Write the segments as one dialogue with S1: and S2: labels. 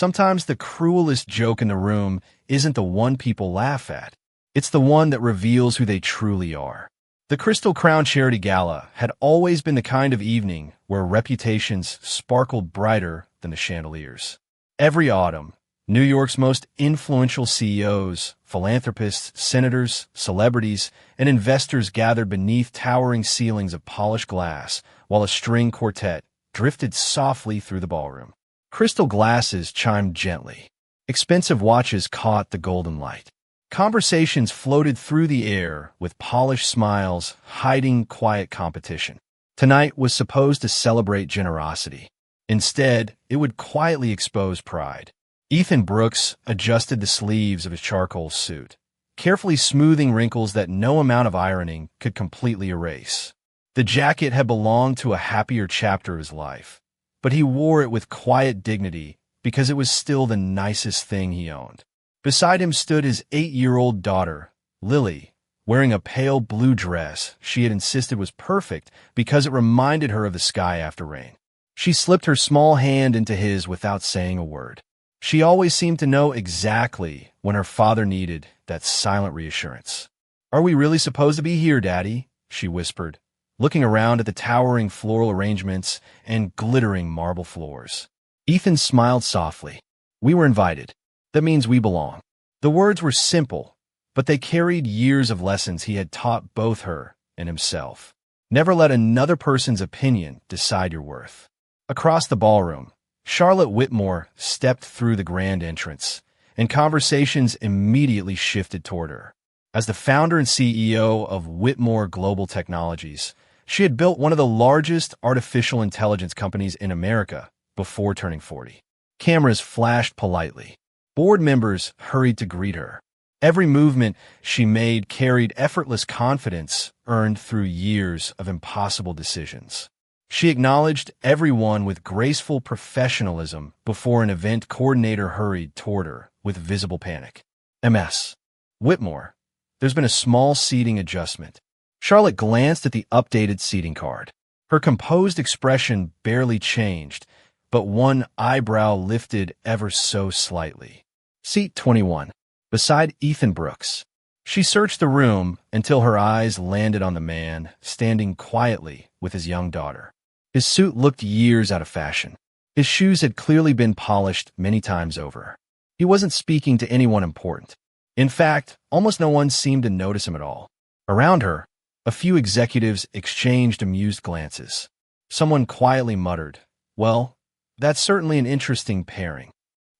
S1: Sometimes the cruelest joke in the room isn't the one people laugh at. It's the one that reveals who they truly are. The Crystal Crown Charity Gala had always been the kind of evening where reputations sparkled brighter than the chandeliers. Every autumn, New York's most influential CEOs, philanthropists, senators, celebrities, and investors gathered beneath towering ceilings of polished glass while a string quartet drifted softly through the ballroom. Crystal glasses chimed gently. Expensive watches caught the golden light. Conversations floated through the air with polished smiles hiding quiet competition. Tonight was supposed to celebrate generosity. Instead, it would quietly expose pride. Ethan Brooks adjusted the sleeves of his charcoal suit, carefully smoothing wrinkles that no amount of ironing could completely erase. The jacket had belonged to a happier chapter of his life, but he wore it with quiet dignity because it was still the nicest thing he owned. Beside him stood his 8-year-old daughter, Lily, wearing a pale blue dress she had insisted was perfect because it reminded her of the sky after rain. She slipped her small hand into his without saying a word. She always seemed to know exactly when her father needed that silent reassurance. "Are we really supposed to be here, Daddy?" she whispered, looking around at the towering floral arrangements and glittering marble floors. Ethan smiled softly. "We were invited. That means we belong." The words were simple, but they carried years of lessons he had taught both her and himself. Never let another person's opinion decide your worth. Across the ballroom, Charlotte Whitmore stepped through the grand entrance, and conversations immediately shifted toward her. As the founder and CEO of Whitmore Global Technologies, she had built one of the largest artificial intelligence companies in America before turning 40. Cameras flashed politely. Board members hurried to greet her. Every movement she made carried effortless confidence earned through years of impossible decisions. She acknowledged everyone with graceful professionalism before an event coordinator hurried toward her with visible panic. "Ms. Whitmore, there's been a small seating adjustment." Charlotte glanced at the updated seating card. Her composed expression barely changed, but one eyebrow lifted ever so slightly. "Seat 21, beside Ethan Brooks." She searched the room until her eyes landed on the man standing quietly with his young daughter. His suit looked years out of fashion. His shoes had clearly been polished many times over. He wasn't speaking to anyone important. In fact, almost no one seemed to notice him at all. Around her, a few executives exchanged amused glances. Someone quietly muttered, "Well, that's certainly an interesting pairing."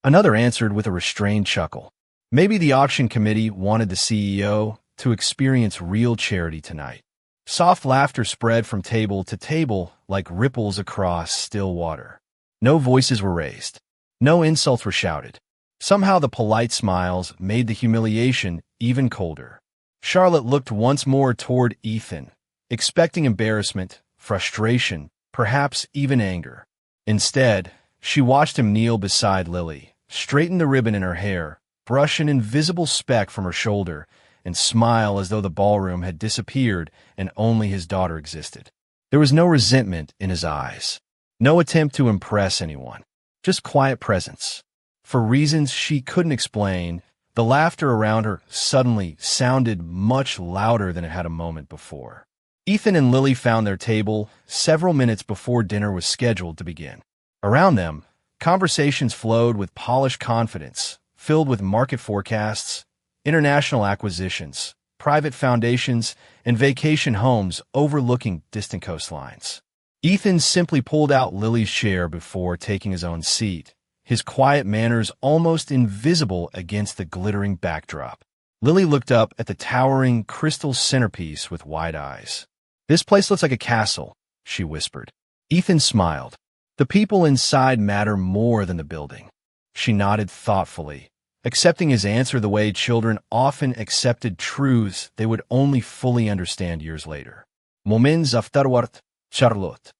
S1: Another answered with a restrained chuckle. Maybe the auction committee wanted the CEO to experience real charity tonight. Soft laughter spread from table to table like ripples across still water. No voices were raised. No insults were shouted. Somehow the polite smiles made the humiliation even colder. Charlotte looked once more toward Ethan, expecting embarrassment, frustration, perhaps even anger. Instead, she watched him kneel beside Lily, straighten the ribbon in her hair, brush an invisible speck from her shoulder, and smile as though the ballroom had disappeared and only his daughter existed. There was no resentment in his eyes, no attempt to impress anyone, just quiet presence. For reasons she couldn't explain, the laughter around her suddenly sounded much louder than it had a moment before. Ethan and Lily found their table several minutes before dinner was scheduled to begin. Around them, conversations flowed with polished confidence, filled with market forecasts, international acquisitions, private foundations, and vacation homes overlooking distant coastlines. Ethan simply pulled out Lily's chair before taking his own seat, his quiet manners almost invisible against the glittering backdrop. Lily looked up at the towering crystal centerpiece with wide eyes. "This place looks like a castle," she whispered. Ethan smiled. "The people inside matter more than the building." She nodded thoughtfully, accepting his answer the way children often accepted truths they would only fully understand years later. Moments afterward, Charlotte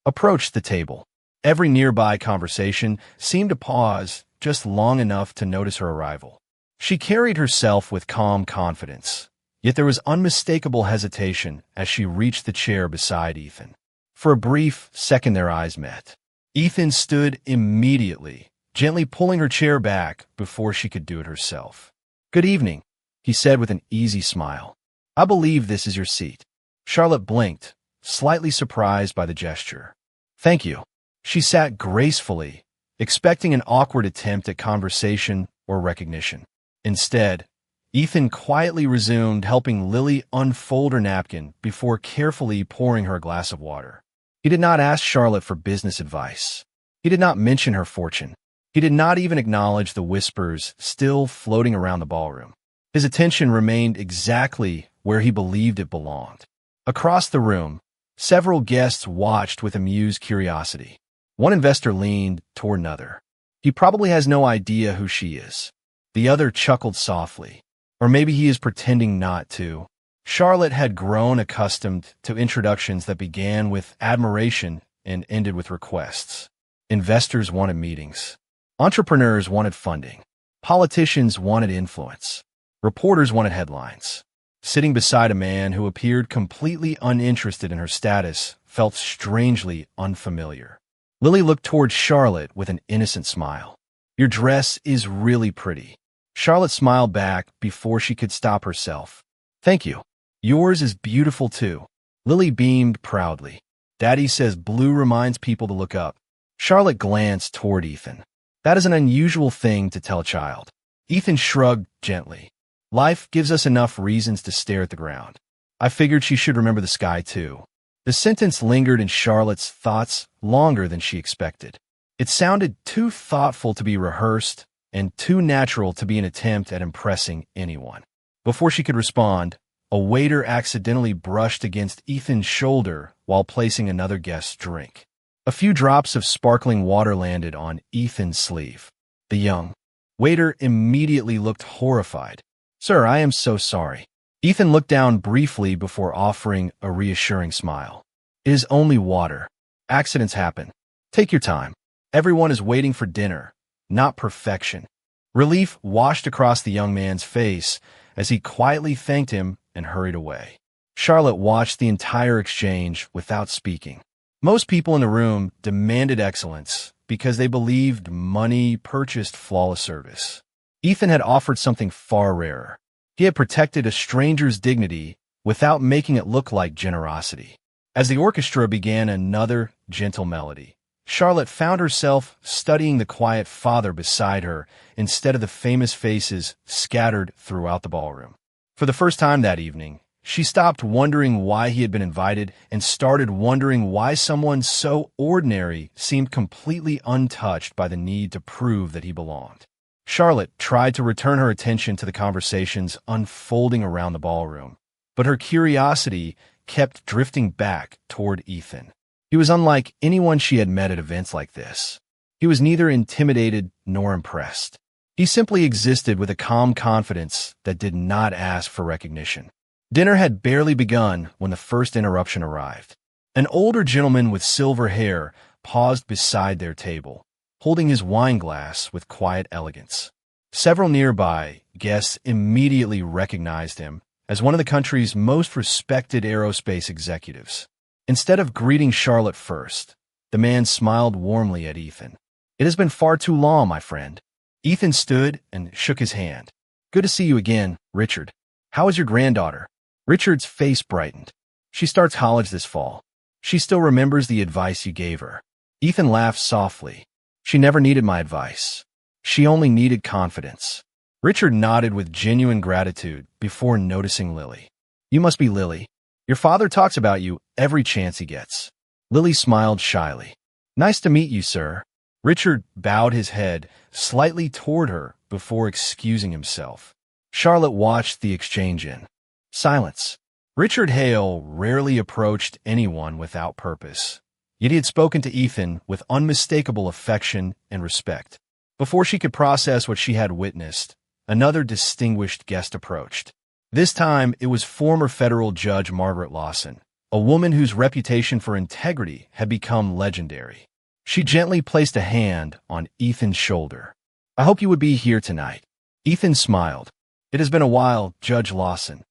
S1: approached the table. Every nearby conversation seemed to pause just long enough to notice her arrival. She carried herself with calm confidence, yet there was unmistakable hesitation as she reached the chair beside Ethan. For a brief second their eyes met. Ethan stood immediately, gently pulling her chair back before she could do it herself. "Good evening," he said with an easy smile. "I believe this is your seat." Charlotte blinked, slightly surprised by the gesture. "Thank you." She sat gracefully, expecting an awkward attempt at conversation or recognition. Instead, Ethan quietly resumed helping Lily unfold her napkin before carefully pouring her a glass of water. He did not ask Charlotte for business advice. He did not mention her fortune. He did not even acknowledge the whispers still floating around the ballroom. His attention remained exactly where he believed it belonged. Across the room, several guests watched with amused curiosity. One investor leaned toward another. "He probably has no idea who she is." The other chuckled softly. "Or maybe he is pretending not to." Charlotte had grown accustomed to introductions that began with admiration and ended with requests. Investors wanted meetings. Entrepreneurs wanted funding. Politicians wanted influence. Reporters wanted headlines. Sitting beside a man who appeared completely uninterested in her status felt strangely unfamiliar. Lily looked toward Charlotte with an innocent smile. "Your dress is really pretty." Charlotte smiled back before she could stop herself. "Thank you. Yours is beautiful too." Lily beamed proudly. "Daddy says blue reminds people to look up." Charlotte glanced toward Ethan. "That is an unusual thing to tell a child." Ethan shrugged gently. "Life gives us enough reasons to stare at the ground. I figured she should remember the sky too." The sentence lingered in Charlotte's thoughts longer than she expected. It sounded too thoughtful to be rehearsed and too natural to be an attempt at impressing anyone. Before she could respond, a waiter accidentally brushed against Ethan's shoulder while placing another guest's drink. A few drops of sparkling water landed on Ethan's sleeve. The young waiter immediately looked horrified. "Sir, I am so sorry." Ethan looked down briefly before offering a reassuring smile. "It is only water. Accidents happen. Take your time. Everyone is waiting for dinner, not perfection." Relief washed across the young man's face as he quietly thanked him and hurried away. Charlotte watched the entire exchange without speaking. Most people in the room demanded excellence because they believed money purchased flawless service. Ethan had offered something far rarer. He had protected a stranger's dignity without making it look like generosity. As the orchestra began another gentle melody, Charlotte found herself studying the quiet father beside her instead of the famous faces scattered throughout the ballroom. For the first time that evening, she stopped wondering why he had been invited and started wondering why someone so ordinary seemed completely untouched by the need to prove that he belonged. Charlotte tried to return her attention to the conversations unfolding around the ballroom, but her curiosity kept drifting back toward Ethan. He was unlike anyone she had met at events like this. He was neither intimidated nor impressed. He simply existed with a calm confidence that did not ask for recognition. Dinner had barely begun when the first interruption arrived. An older gentleman with silver hair paused beside their table, holding his wine glass with quiet elegance. Several nearby guests immediately recognized him as one of the country's most respected aerospace executives. Instead of greeting Charlotte first, the man smiled warmly at Ethan. "It has been far too long, my friend." Ethan stood and shook his hand. "Good to see you again, Richard. How is your granddaughter?" Richard's face brightened. "She starts college this fall. She still remembers the advice you gave her." Ethan laughed softly. "She never needed my advice. She only needed confidence." Richard nodded with genuine gratitude before noticing Lily. "You must be Lily. Your father talks about you every chance he gets." Lily smiled shyly. "Nice to meet you, sir." Richard bowed his head slightly toward her before excusing himself. Charlotte watched the exchange in silence. Richard Hale rarely approached anyone without purpose, yet he had spoken to Ethan with unmistakable affection and respect. Before she could process what she had witnessed, another distinguished guest approached. This time, it was former federal judge Margaret Lawson, a woman whose reputation for integrity had become legendary. She gently placed a hand on Ethan's shoulder. "I hope you would be here tonight." Ethan smiled. "It has been a while, Judge Lawson."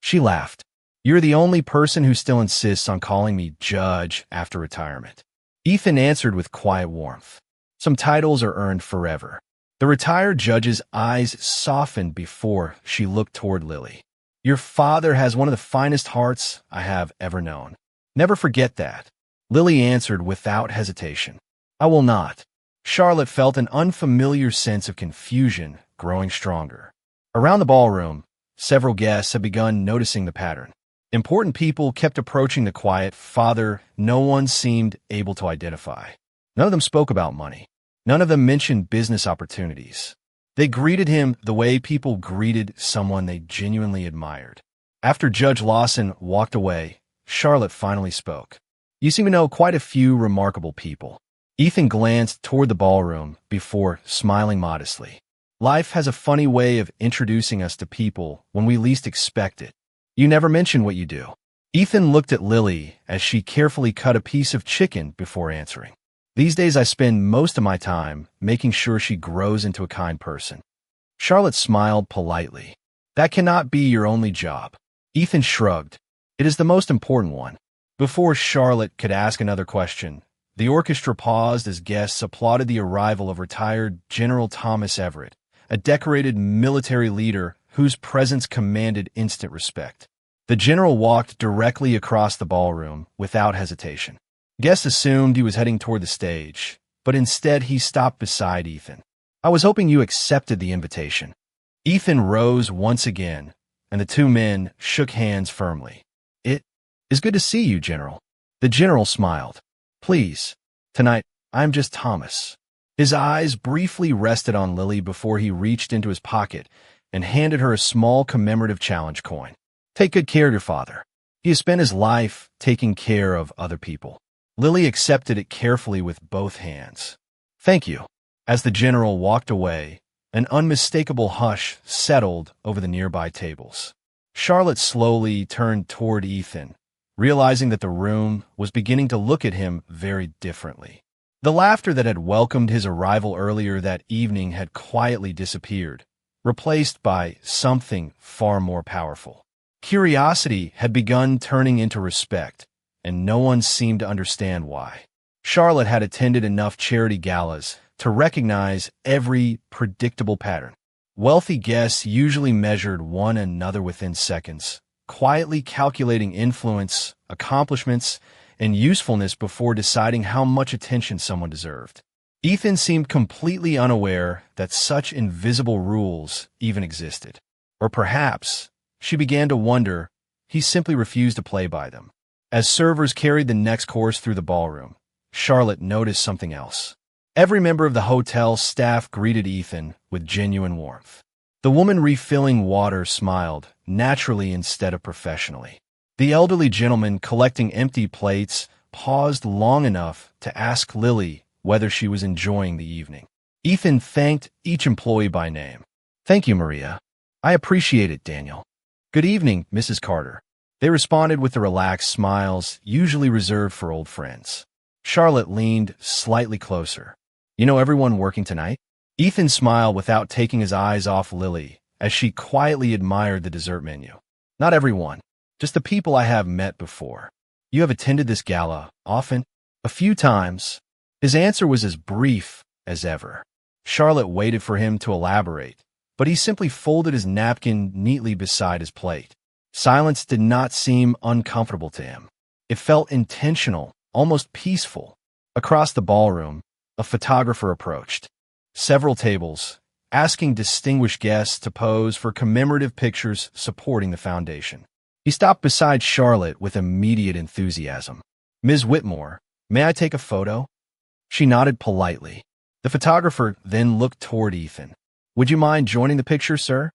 S1: She laughed. "You're the only person who still insists on calling me Judge after retirement." Ethan answered with quiet warmth. Some titles are earned forever. The retired judge's eyes softened before she looked toward Lily. Your father has one of the finest hearts I have ever known. Never forget that. Lily answered without hesitation. I will not. Charlotte felt an unfamiliar sense of confusion growing stronger. Around the ballroom, several guests had begun noticing the pattern. Important people kept approaching the quiet father no one seemed able to identify. None of them spoke about money. None of them mentioned business opportunities. They greeted him the way people greeted someone they genuinely admired. After Judge Lawson walked away, Charlotte finally spoke. You seem to know quite a few remarkable people. Ethan glanced toward the ballroom before smiling modestly. Life has a funny way of introducing us to people when we least expect it. You never mention what you do. Ethan looked at Lily as she carefully cut a piece of chicken before answering. These days I spend most of my time making sure she grows into a kind person. Charlotte smiled politely. That cannot be your only job. Ethan shrugged. It is the most important one. Before Charlotte could ask another question, the orchestra paused as guests applauded the arrival of retired General Thomas Everett, a decorated military leader whose presence commanded instant respect. The general walked directly across the ballroom without hesitation. Guests assumed he was heading toward the stage, but instead he stopped beside Ethan. I was hoping you accepted the invitation. Ethan rose once again, and the two men shook hands firmly. It is good to see you, General. The general smiled. Please, tonight, I'm just Thomas. His eyes briefly rested on Lily before he reached into his pocket and handed her a small commemorative challenge coin. Take good care of your father. He has spent his life taking care of other people. Lily accepted it carefully with both hands. Thank you. As the general walked away, an unmistakable hush settled over the nearby tables. Charlotte slowly turned toward Ethan, realizing that the room was beginning to look at him very differently. The laughter that had welcomed his arrival earlier that evening had quietly disappeared, replaced by something far more powerful. Curiosity had begun turning into respect, and no one seemed to understand why. Charlotte had attended enough charity galas to recognize every predictable pattern. Wealthy guests usually measured one another within seconds, quietly calculating influence, accomplishments, and usefulness before deciding how much attention someone deserved. Ethan seemed completely unaware that such invisible rules even existed. Or perhaps, she began to wonder, he simply refused to play by them. As servers carried the next course through the ballroom, Charlotte noticed something else. Every member of the hotel staff greeted Ethan with genuine warmth. The woman refilling water smiled, naturally instead of professionally. The elderly gentleman collecting empty plates paused long enough to ask Lily whether she was enjoying the evening. Ethan thanked each employee by name. Thank you, Maria. I appreciate it, Daniel. Good evening, Mrs. Carter. They responded with the relaxed smiles usually reserved for old friends. Charlotte leaned slightly closer. You know everyone working tonight? Ethan smiled without taking his eyes off Lily as she quietly admired the dessert menu. Not everyone, just the people I have met before. You have attended this gala often? A few times. His answer was as brief as ever. Charlotte waited for him to elaborate, but he simply folded his napkin neatly beside his plate. Silence did not seem uncomfortable to him. It felt intentional, almost peaceful. Across the ballroom, a photographer approached. Several tables, asking distinguished guests to pose for commemorative pictures supporting the foundation. He stopped beside Charlotte with immediate enthusiasm. Ms. Whitmore, may I take a photo? She nodded politely. The photographer then looked toward Ethan. Would you mind joining the picture, sir?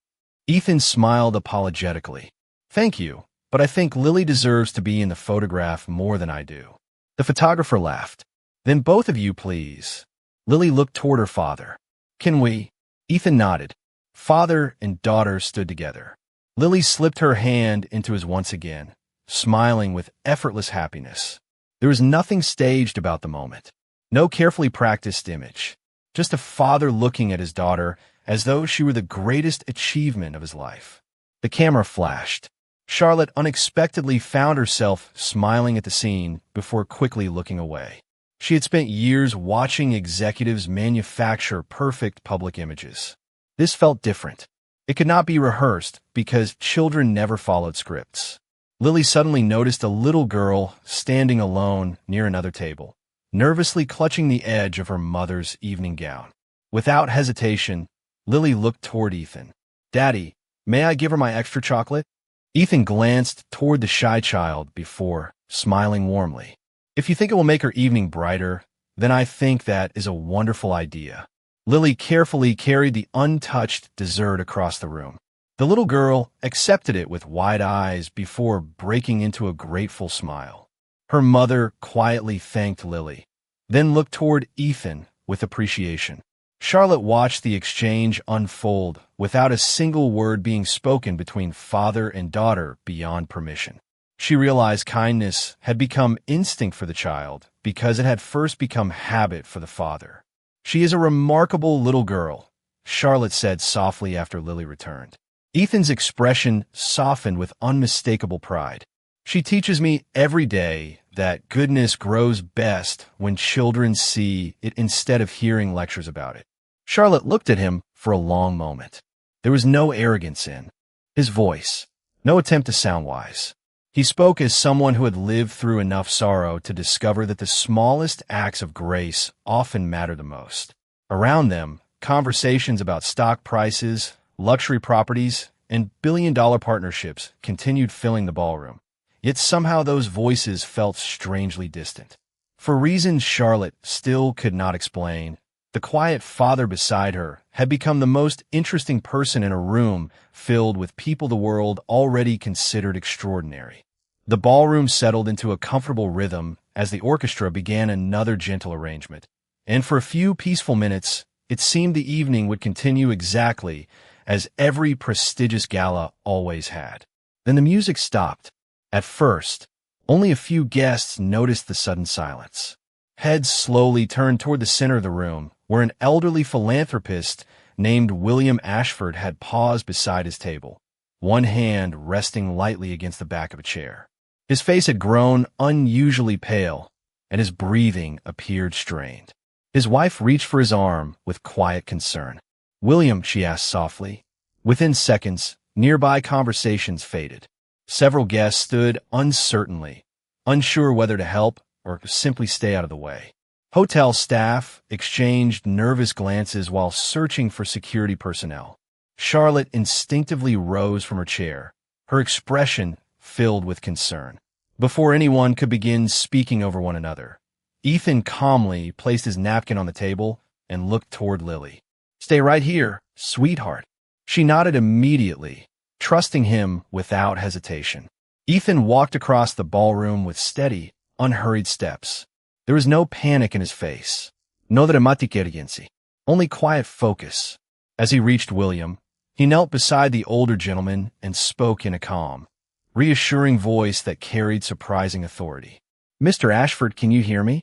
S1: Ethan smiled apologetically. Thank you, but I think Lily deserves to be in the photograph more than I do. The photographer laughed. Then both of you, please. Lily looked toward her father. Can we? Ethan nodded. Father and daughter stood together. Lily slipped her hand into his once again, smiling with effortless happiness. There was nothing staged about the moment. No carefully practiced image. Just a father looking at his daughter as though she were the greatest achievement of his life. The camera flashed. Charlotte unexpectedly found herself smiling at the scene before quickly looking away. She had spent years watching executives manufacture perfect public images. This felt different. It could not be rehearsed because children never followed scripts. Lily suddenly noticed a little girl standing alone near another table, nervously clutching the edge of her mother's evening gown. Without hesitation, Lily looked toward Ethan. "Daddy, may I give her my extra chocolate?" Ethan glanced toward the shy child before smiling warmly. "If you think it will make her evening brighter, then I think that is a wonderful idea." Lily carefully carried the untouched dessert across the room. The little girl accepted it with wide eyes before breaking into a grateful smile. Her mother quietly thanked Lily, then looked toward Ethan with appreciation. Charlotte watched the exchange unfold without a single word being spoken between father and daughter beyond permission. She realized kindness had become instinct for the child because it had first become habit for the father. "She is a remarkable little girl," Charlotte said softly after Lily returned. Ethan's expression softened with unmistakable pride. "She teaches me every day that goodness grows best when children see it instead of hearing lectures about it." Charlotte looked at him for a long moment. There was no arrogance in his voice, no attempt to sound wise. He spoke as someone who had lived through enough sorrow to discover that the smallest acts of grace often matter the most. Around them, conversations about stock prices, luxury properties, and billion-dollar partnerships continued filling the ballroom. Yet somehow those voices felt strangely distant. For reasons Charlotte still could not explain, the quiet father beside her had become the most interesting person in a room filled with people the world already considered extraordinary. The ballroom settled into a comfortable rhythm as the orchestra began another gentle arrangement. And for a few peaceful minutes, it seemed the evening would continue exactly as every prestigious gala always had. Then the music stopped. At first, only a few guests noticed the sudden silence. Heads slowly turned toward the center of the room, where an elderly philanthropist named William Ashford had paused beside his table, one hand resting lightly against the back of a chair. His face had grown unusually pale, and his breathing appeared strained. His wife reached for his arm with quiet concern. "William," she asked softly. Within seconds, nearby conversations faded. Several guests stood uncertainly, unsure whether to help or simply stay out of the way. Hotel staff exchanged nervous glances while searching for security personnel. Charlotte instinctively rose from her chair, her expression filled with concern. Before anyone could begin speaking over one another, Ethan calmly placed his napkin on the table and looked toward Lily. "Stay right here, sweetheart." She nodded immediately, trusting him without hesitation. Ethan walked across the ballroom with steady, unhurried steps. There was no panic in his face, no dramatic urgency, only quiet focus. As he reached William, he knelt beside the older gentleman and spoke in a calm, reassuring voice that carried surprising authority. "Mr. Ashford, can you hear me?"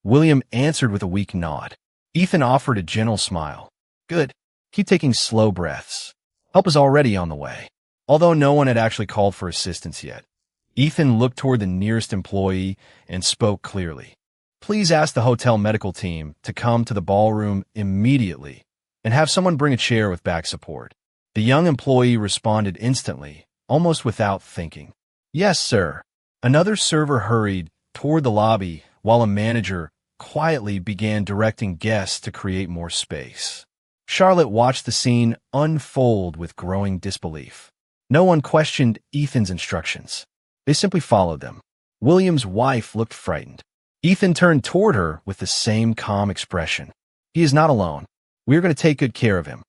S1: William answered with a weak nod. Ethan offered a gentle smile. "Good. Keep taking slow breaths. Help is already on the way." Although no one had actually called for assistance yet, Ethan looked toward the nearest employee and spoke clearly. "Please ask the hotel medical team to come to the ballroom immediately and have someone bring a chair with back support." The young employee responded instantly, almost without thinking. "Yes, sir." Another server hurried toward the lobby while a manager quietly began directing guests to create more space. Charlotte watched the scene unfold with growing disbelief. No one questioned Ethan's instructions. They simply followed them. William's wife looked frightened. Ethan turned toward her with the same calm expression. "He is not alone. We are going to take good care of him."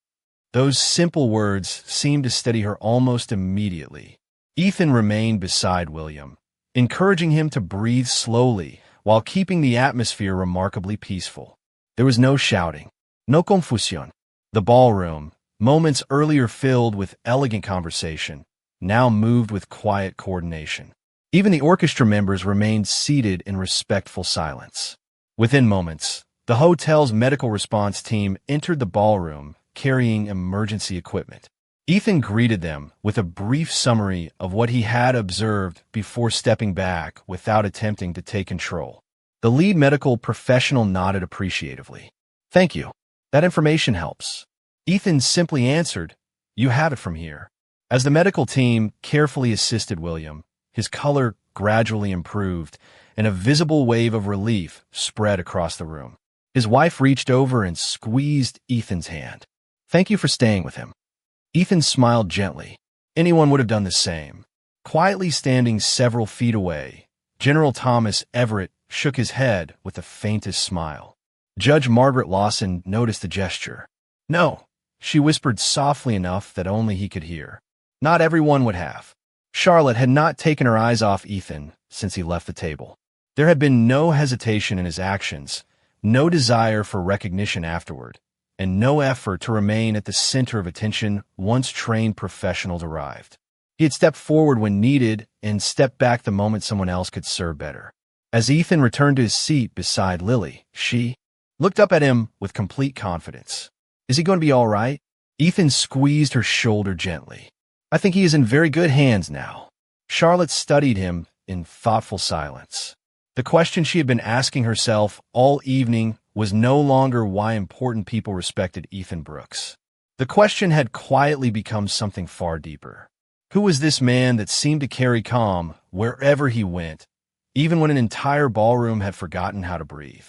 S1: Those simple words seemed to steady her almost immediately. Ethan remained beside William, encouraging him to breathe slowly while keeping the atmosphere remarkably peaceful. There was no shouting, no confusión. The ballroom, moments earlier filled with elegant conversation, now moved with quiet coordination. Even the orchestra members remained seated in respectful silence. Within moments, the hotel's medical response team entered the ballroom carrying emergency equipment. Ethan greeted them with a brief summary of what he had observed before stepping back without attempting to take control. The lead medical professional nodded appreciatively. Thank you. That information helps. Ethan simply answered, You have it from here. As the medical team carefully assisted William, his color gradually improved, and a visible wave of relief spread across the room. His wife reached over and squeezed Ethan's hand. Thank you for staying with him. Ethan smiled gently. Anyone would have done the same. Quietly standing several feet away, General Thomas Everett shook his head with the faintest smile. Judge Margaret Lawson noticed the gesture. No, she whispered softly enough that only he could hear. Not everyone would have. Charlotte had not taken her eyes off Ethan since he left the table. There had been no hesitation in his actions, no desire for recognition afterward, and no effort to remain at the center of attention once trained professionals arrived. He had stepped forward when needed and stepped back the moment someone else could serve better. As Ethan returned to his seat beside Lily, she looked up at him with complete confidence. Is he going to be all right? Ethan squeezed her shoulder gently. I think he is in very good hands now. Charlotte studied him in thoughtful silence. The question she had been asking herself all evening was no longer why important people respected Ethan Brooks. The question had quietly become something far deeper. Who was this man that seemed to carry calm wherever he went, even when an entire ballroom had forgotten how to breathe?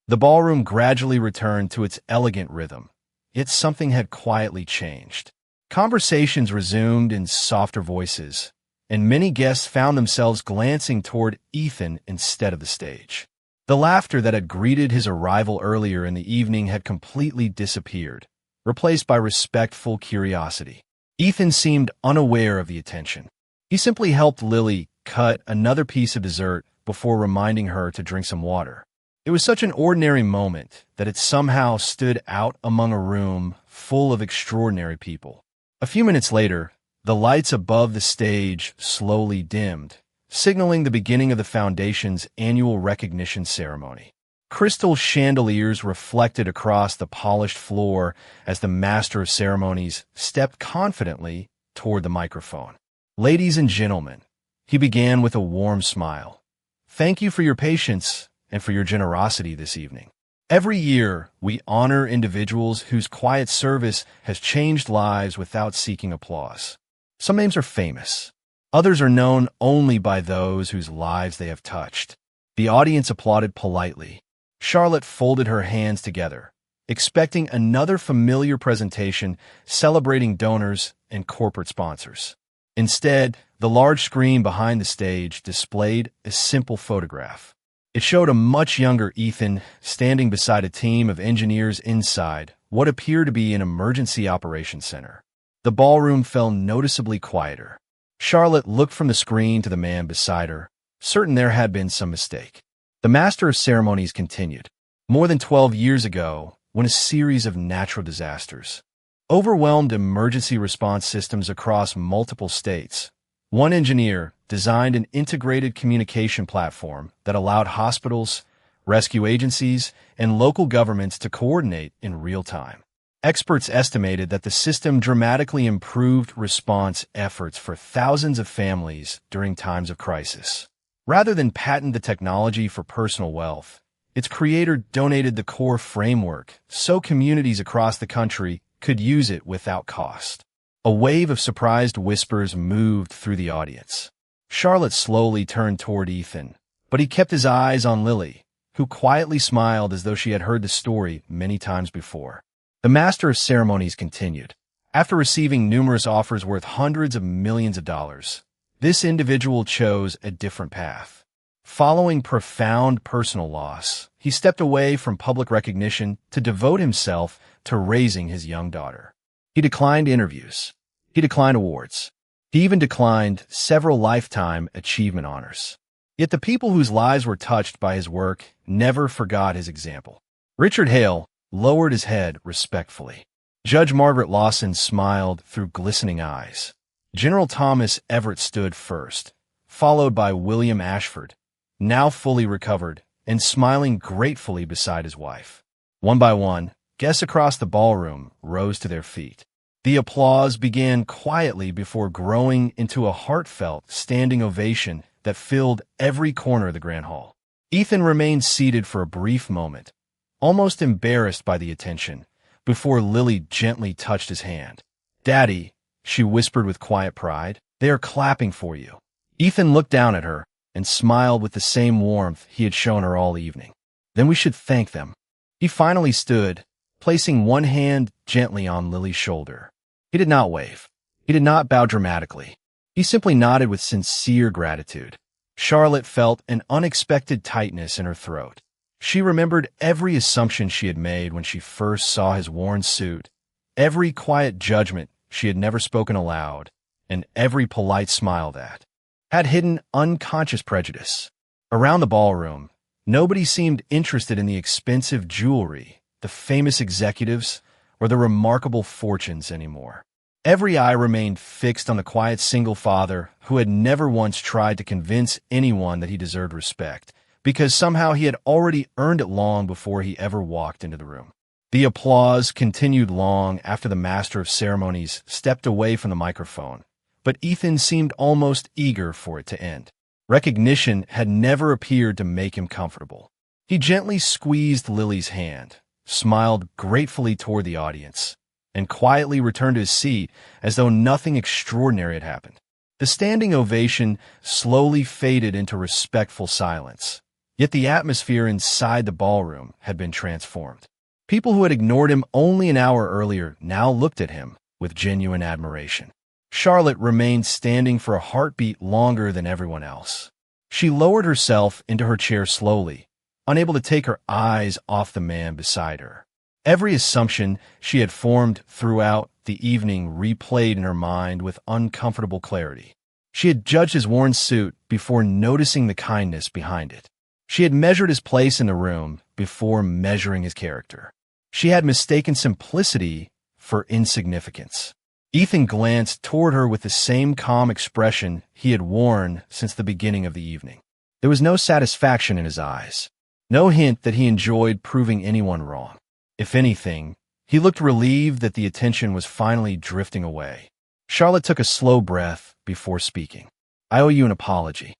S1: The ballroom gradually returned to its elegant rhythm, yet something had quietly changed. Conversations resumed in softer voices, and many guests found themselves glancing toward Ethan instead of the stage. The laughter that had greeted his arrival earlier in the evening had completely disappeared, replaced by respectful curiosity. Ethan seemed unaware of the attention. He simply helped Lily cut another piece of dessert before reminding her to drink some water. It was such an ordinary moment that it somehow stood out among a room full of extraordinary people. A few minutes later, the lights above the stage slowly dimmed, signaling the beginning of the Foundation's annual recognition ceremony. Crystal chandeliers reflected across the polished floor as the Master of Ceremonies stepped confidently toward the microphone. Ladies and gentlemen, he began with a warm smile. Thank you for your patience and for your generosity this evening. Every year, we honor individuals whose quiet service has changed lives without seeking applause. Some names are famous. Others are known only by those whose lives they have touched. The audience applauded politely. Charlotte folded her hands together, expecting another familiar presentation celebrating donors and corporate sponsors. Instead, the large screen behind the stage displayed a simple photograph. It showed a much younger Ethan standing beside a team of engineers inside what appeared to be an emergency operations center. The ballroom felt noticeably quieter. Charlotte looked from the screen to the man beside her, certain there had been some mistake. The Master of Ceremonies continued. More than 12 years ago, when a series of natural disasters overwhelmed emergency response systems across multiple states, one engineer designed an integrated communication platform that allowed hospitals, rescue agencies, and local governments to coordinate in real time. Experts estimated that the system dramatically improved response efforts for thousands of families during times of crisis. Rather than patent the technology for personal wealth, its creator donated the core framework so communities across the country could use it without cost. A wave of surprised whispers moved through the audience. Charlotte slowly turned toward Ethan, but he kept his eyes on Lily, who quietly smiled as though she had heard the story many times before. The Master of Ceremonies continued. After receiving numerous offers worth hundreds of millions of dollars, this individual chose a different path. Following profound personal loss, he stepped away from public recognition to devote himself to raising his young daughter. He declined interviews. He declined awards. He even declined several lifetime achievement honors. Yet the people whose lives were touched by his work never forgot his example. Richard Hale lowered his head respectfully. Judge Margaret Lawson smiled through glistening eyes. General Thomas Everett stood first, followed by William Ashford, now fully recovered and smiling gratefully beside his wife. One by one, guests across the ballroom rose to their feet. The applause began quietly before growing into a heartfelt standing ovation that filled every corner of the grand hall. Ethan remained seated for a brief moment, almost embarrassed by the attention, before Lily gently touched his hand. "Daddy," she whispered with quiet pride, "they are clapping for you." Ethan looked down at her and smiled with the same warmth he had shown her all evening. "Then we should thank them." He finally stood, placing one hand gently on Lily's shoulder. He did not wave. He did not bow dramatically. He simply nodded with sincere gratitude. Charlotte felt an unexpected tightness in her throat. She remembered every assumption she had made when she first saw his worn suit, every quiet judgment she had never spoken aloud, and every polite smile that had hidden unconscious prejudice. Around the ballroom, nobody seemed interested in the expensive jewelry, the famous executives, or the remarkable fortunes anymore. Every eye remained fixed on the quiet single father who had never once tried to convince anyone that he deserved respect, because somehow he had already earned it long before he ever walked into the room. The applause continued long after the master of ceremonies stepped away from the microphone, but Ethan seemed almost eager for it to end. Recognition had never appeared to make him comfortable. He gently squeezed Lily's hand, smiled gratefully toward the audience, and quietly returned to his seat as though nothing extraordinary had happened. The standing ovation slowly faded into respectful silence, yet the atmosphere inside the ballroom had been transformed. People who had ignored him only an hour earlier now looked at him with genuine admiration. Charlotte remained standing for a heartbeat longer than everyone else. She lowered herself into her chair slowly, unable to take her eyes off the man beside her. Every assumption she had formed throughout the evening replayed in her mind with uncomfortable clarity. She had judged his worn suit before noticing the kindness behind it. She had measured his place in the room before measuring his character. She had mistaken simplicity for insignificance. Ethan glanced toward her with the same calm expression he had worn since the beginning of the evening. There was no satisfaction in his eyes, no hint that he enjoyed proving anyone wrong. If anything, he looked relieved that the attention was finally drifting away. Charlotte took a slow breath before speaking. "I owe you an apology."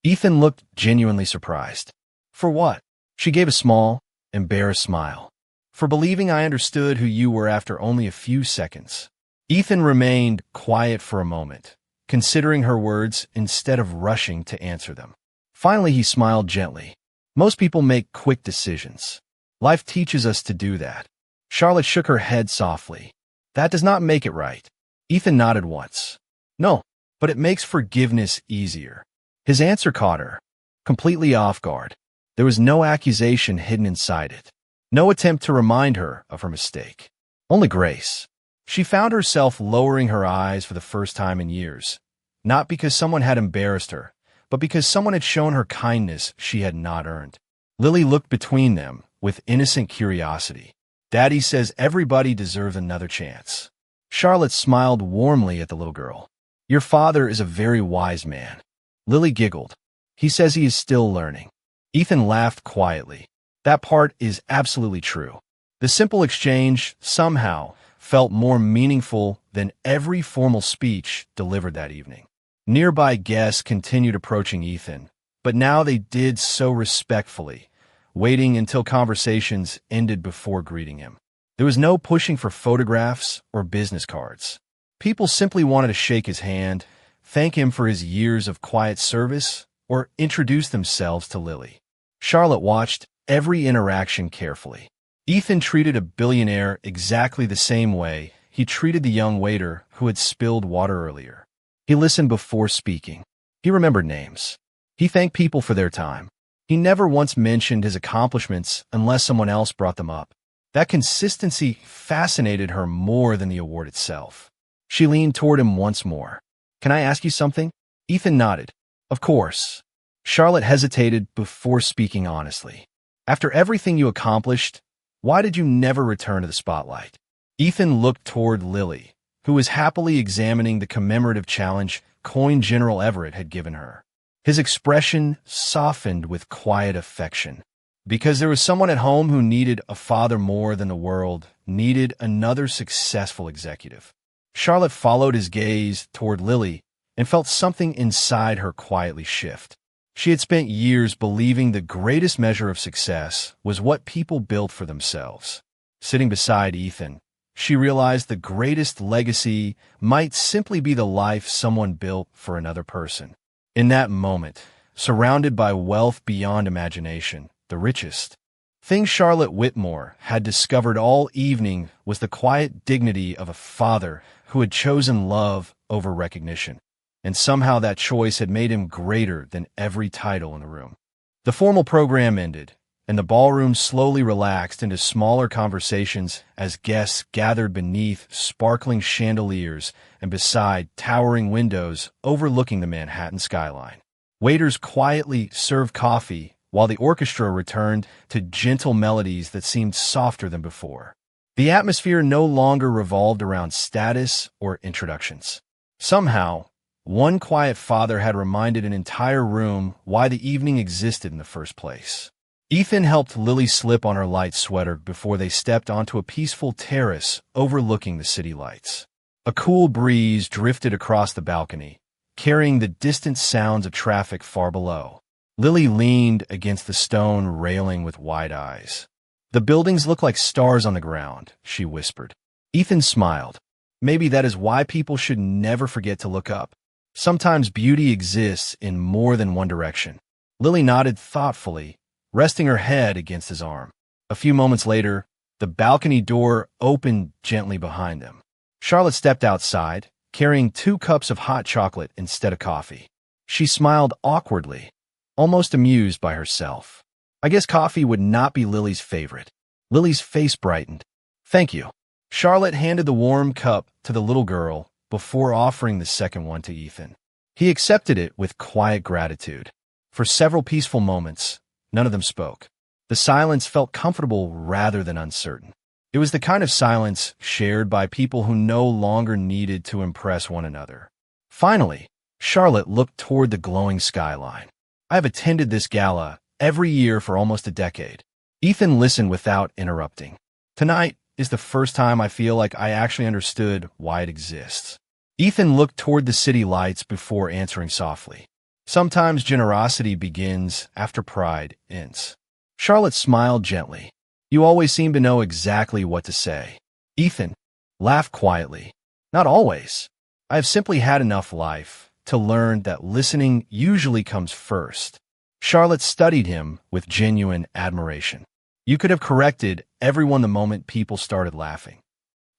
S1: Ethan looked genuinely surprised. "For what?" She gave a small, embarrassed smile. "For believing I understood who you were after only a few seconds." Ethan remained quiet for a moment, considering her words instead of rushing to answer them. Finally, he smiled gently. "Most people make quick decisions. Life teaches us to do that." Charlotte shook her head softly. "That does not make it right." Ethan nodded once. "No, but it makes forgiveness easier." His answer caught her, completely off guard. There was no accusation hidden inside it, no attempt to remind her of her mistake. Only grace. She found herself lowering her eyes for the first time in years, not because someone had embarrassed her, but because someone had shown her kindness she had not earned. Lily looked between them with innocent curiosity. "Daddy says everybody deserves another chance." Charlotte smiled warmly at the little girl. "Your father is a very wise man." Lily giggled. "He says he is still learning." Ethan laughed quietly. "That part is absolutely true." The simple exchange, somehow, felt more meaningful than every formal speech delivered that evening. Nearby guests continued approaching Ethan, but now they did so respectfully, waiting until conversations ended before greeting him. There was no pushing for photographs or business cards. People simply wanted to shake his hand, thank him for his years of quiet service, or introduce themselves to Lily. Charlotte watched every interaction carefully. Ethan treated a billionaire exactly the same way he treated the young waiter who had spilled water earlier. He listened before speaking. He remembered names. He thanked people for their time. He never once mentioned his accomplishments unless someone else brought them up. That consistency fascinated her more than the award itself. She leaned toward him once more. "Can I ask you something?" Ethan nodded. "Of course." Charlotte hesitated before speaking honestly. "After everything you accomplished, why did you never return to the spotlight?" Ethan looked toward Lily, who was happily examining the commemorative challenge Coin General Everett had given her. His expression softened with quiet affection. "Because there was someone at home who needed a father more than the world needed another successful executive." Charlotte followed his gaze toward Lily and felt something inside her quietly shift. She had spent years believing the greatest measure of success was what people built for themselves. Sitting beside Ethan, she realized the greatest legacy might simply be the life someone built for another person. In that moment, surrounded by wealth beyond imagination, the richest thing Charlotte Whitmore had discovered all evening was the quiet dignity of a father who had chosen love over recognition. And somehow that choice had made him greater than every title in the room. The formal program ended, and the ballroom slowly relaxed into smaller conversations as guests gathered beneath sparkling chandeliers and beside towering windows overlooking the Manhattan skyline. Waiters quietly served coffee while the orchestra returned to gentle melodies that seemed softer than before. The atmosphere no longer revolved around status or introductions. Somehow, one quiet father had reminded an entire room why the evening existed in the first place. Ethan helped Lily slip on her light sweater before they stepped onto a peaceful terrace overlooking the city lights. A cool breeze drifted across the balcony, carrying the distant sounds of traffic far below. Lily leaned against the stone railing with wide eyes. "The buildings look like stars on the ground," she whispered. Ethan smiled. "Maybe that is why people should never forget to look up. Sometimes beauty exists in more than one direction." Lily nodded thoughtfully, resting her head against his arm. A few moments later, the balcony door opened gently behind them. Charlotte stepped outside, carrying 2 cups of hot chocolate instead of coffee. She smiled awkwardly, almost amused by herself. I guess coffee would not be Lily's favorite. Lily's face brightened. "Thank you." Charlotte handed the warm cup to the little girl before offering the second one to Ethan. He accepted it with quiet gratitude. For several peaceful moments, none of them spoke. The silence felt comfortable rather than uncertain. It was the kind of silence shared by people who no longer needed to impress one another. Finally, Charlotte looked toward the glowing skyline. "I have attended this gala every year for almost a decade." Ethan listened without interrupting. "Tonight is the first time I feel like I actually understood why it exists." Ethan looked toward the city lights before answering softly. "Sometimes generosity begins after pride ends." Charlotte smiled gently. "You always seem to know exactly what to say." Ethan laughed quietly. "Not always. I have simply had enough life to learn that listening usually comes first." Charlotte studied him with genuine admiration. "You could have corrected everyone the moment people started laughing."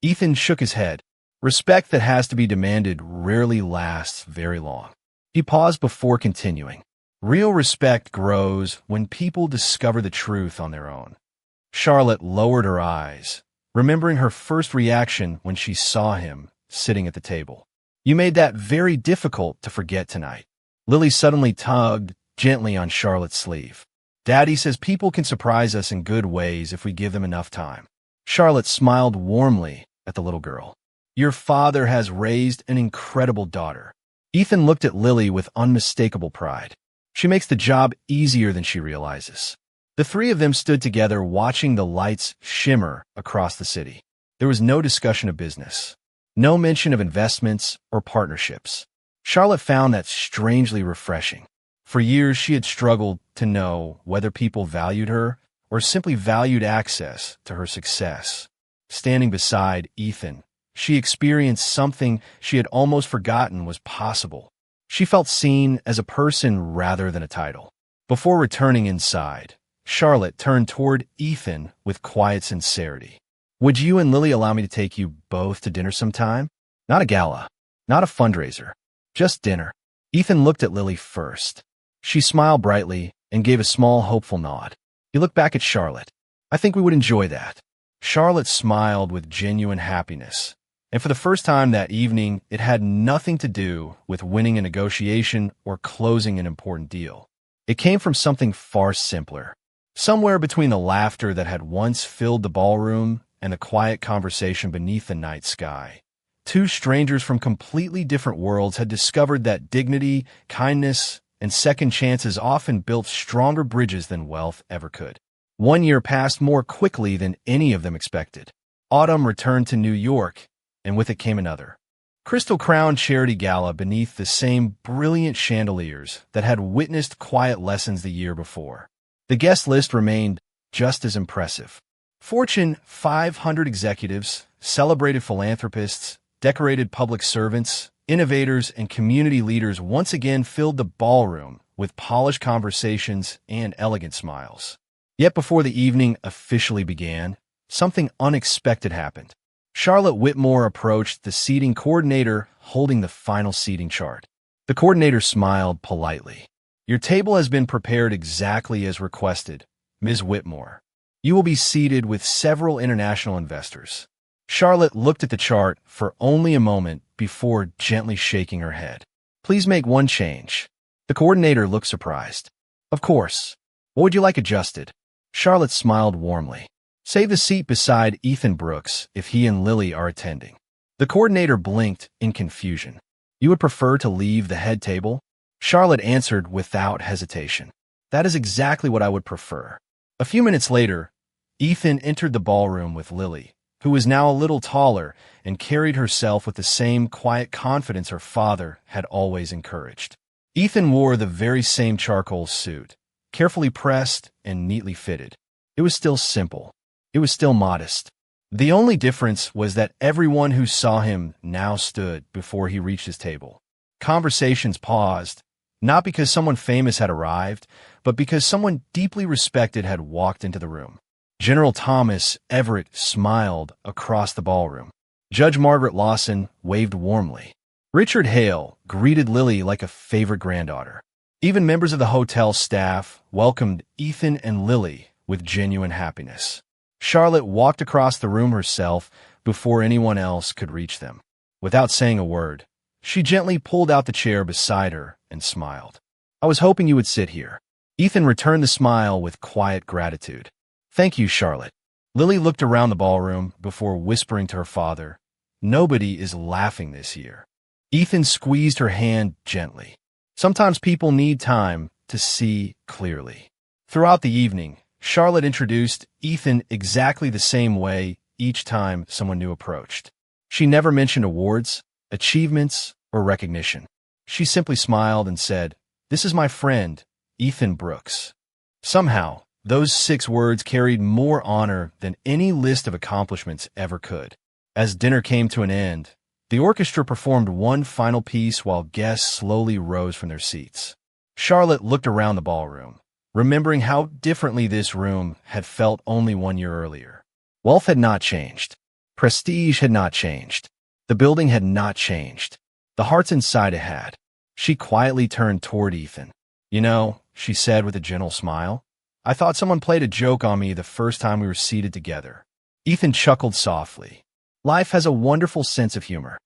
S1: Ethan shook his head. "Respect that has to be demanded rarely lasts very long." He paused before continuing. "Real respect grows when people discover the truth on their own." Charlotte lowered her eyes, remembering her first reaction when she saw him sitting at the table. "You made that very difficult to forget tonight." Lily suddenly tugged gently on Charlotte's sleeve. "Daddy says people can surprise us in good ways if we give them enough time." Charlotte smiled warmly at the little girl. "Your father has raised an incredible daughter." Ethan looked at Lily with unmistakable pride. "She makes the job easier than she realizes." The 3 of them stood together watching the lights shimmer across the city. There was no discussion of business, no mention of investments or partnerships. Charlotte found that strangely refreshing. For years, she had struggled to know whether people valued her or simply valued access to her success. Standing beside Ethan, she experienced something she had almost forgotten was possible. She felt seen as a person rather than a title. Before returning inside, Charlotte turned toward Ethan with quiet sincerity. "Would you and Lily allow me to take you both to dinner sometime? Not a gala, not a fundraiser, just dinner." Ethan looked at Lily first. She smiled brightly and gave a small, hopeful nod. He looked back at Charlotte. "I think we would enjoy that." Charlotte smiled with genuine happiness, and for the first time that evening, it had nothing to do with winning a negotiation or closing an important deal. It came from something far simpler. Somewhere between the laughter that had once filled the ballroom and the quiet conversation beneath the night sky, 2 strangers from completely different worlds had discovered that dignity, kindness, and second chances often built stronger bridges than wealth ever could. 1 year passed more quickly than any of them expected. Autumn returned to New York, and with it came another. Crystal Crown Charity Gala beneath the same brilliant chandeliers that had witnessed quiet lessons the year before. The guest list remained just as impressive. Fortune 500 executives, celebrated philanthropists, decorated public servants, innovators, and community leaders once again filled the ballroom with polished conversations and elegant smiles. Yet before the evening officially began, something unexpected happened. Charlotte Whitmore approached the seating coordinator holding the final seating chart. The coordinator smiled politely. "Your table has been prepared exactly as requested, Ms. Whitmore. You will be seated with several international investors." Charlotte looked at the chart for only a moment before gently shaking her head. "Please make one change." The coordinator looked surprised. "Of course. What would you like adjusted?" Charlotte smiled warmly. "Save the seat beside Ethan Brooks if he and Lily are attending." The coordinator blinked in confusion. "You would prefer to leave the head table?" Charlotte answered without hesitation. "That is exactly what I would prefer." A few minutes later, Ethan entered the ballroom with Lily, who was now a little taller and carried herself with the same quiet confidence her father had always encouraged. Ethan wore the very same charcoal suit, carefully pressed and neatly fitted. It was still simple. It was still modest. The only difference was that everyone who saw him now stood before he reached his table. Conversations paused, not because someone famous had arrived, but because someone deeply respected had walked into the room. General Thomas Everett smiled across the ballroom. Judge Margaret Lawson waved warmly. Richard Hale greeted Lily like a favorite granddaughter. Even members of the hotel staff welcomed Ethan and Lily with genuine happiness. Charlotte walked across the room herself before anyone else could reach them. Without saying a word, she gently pulled out the chair beside her and smiled. "I was hoping you would sit here." Ethan returned the smile with quiet gratitude. "Thank you, Charlotte." Lily looked around the ballroom before whispering to her father, "Nobody is laughing this year." Ethan squeezed her hand gently. Sometimes people need time to see clearly. Throughout the evening, Charlotte introduced Ethan exactly the same way each time someone new approached. She never mentioned awards, achievements, or recognition. She simply smiled and said, "This is my friend, Ethan Brooks." Somehow, those 6 words carried more honor than any list of accomplishments ever could. As dinner came to an end, the orchestra performed one final piece while guests slowly rose from their seats. Charlotte looked around the ballroom, remembering how differently this room had felt only 1 year earlier. Wealth had not changed. Prestige had not changed. The building had not changed. The hearts inside it had. She quietly turned toward Ethan. "You know," she said with a gentle smile, "I thought someone played a joke on me the first time we were seated together." Ethan chuckled softly. "Life has a wonderful sense of humor."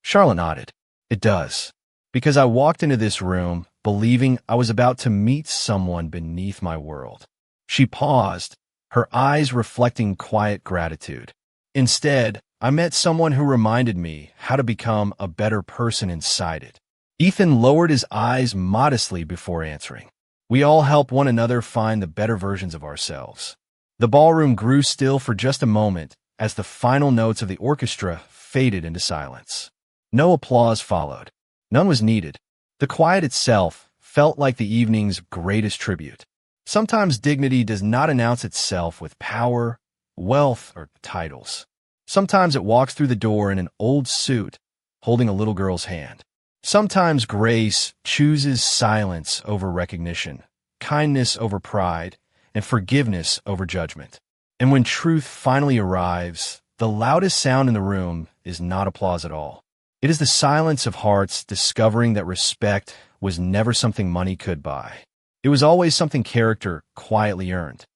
S1: Charlotte nodded. "It does. Because I walked into this room believing I was about to meet someone beneath my world." She paused, her eyes reflecting quiet gratitude. "Instead, I met someone who reminded me how to become a better person inside it." Ethan lowered his eyes modestly before answering. "We all help one another find the better versions of ourselves." The ballroom grew still for just a moment as the final notes of the orchestra faded into silence. No applause followed. None was needed. The quiet itself felt like the evening's greatest tribute. Sometimes dignity does not announce itself with power, wealth, or titles. Sometimes it walks through the door in an old suit, holding a little girl's hand. Sometimes grace chooses silence over recognition, kindness over pride, and forgiveness over judgment. And when truth finally arrives, the loudest sound in the room is not applause at all. It is the silence of hearts discovering that respect was never something money could buy. It was always something character quietly earned.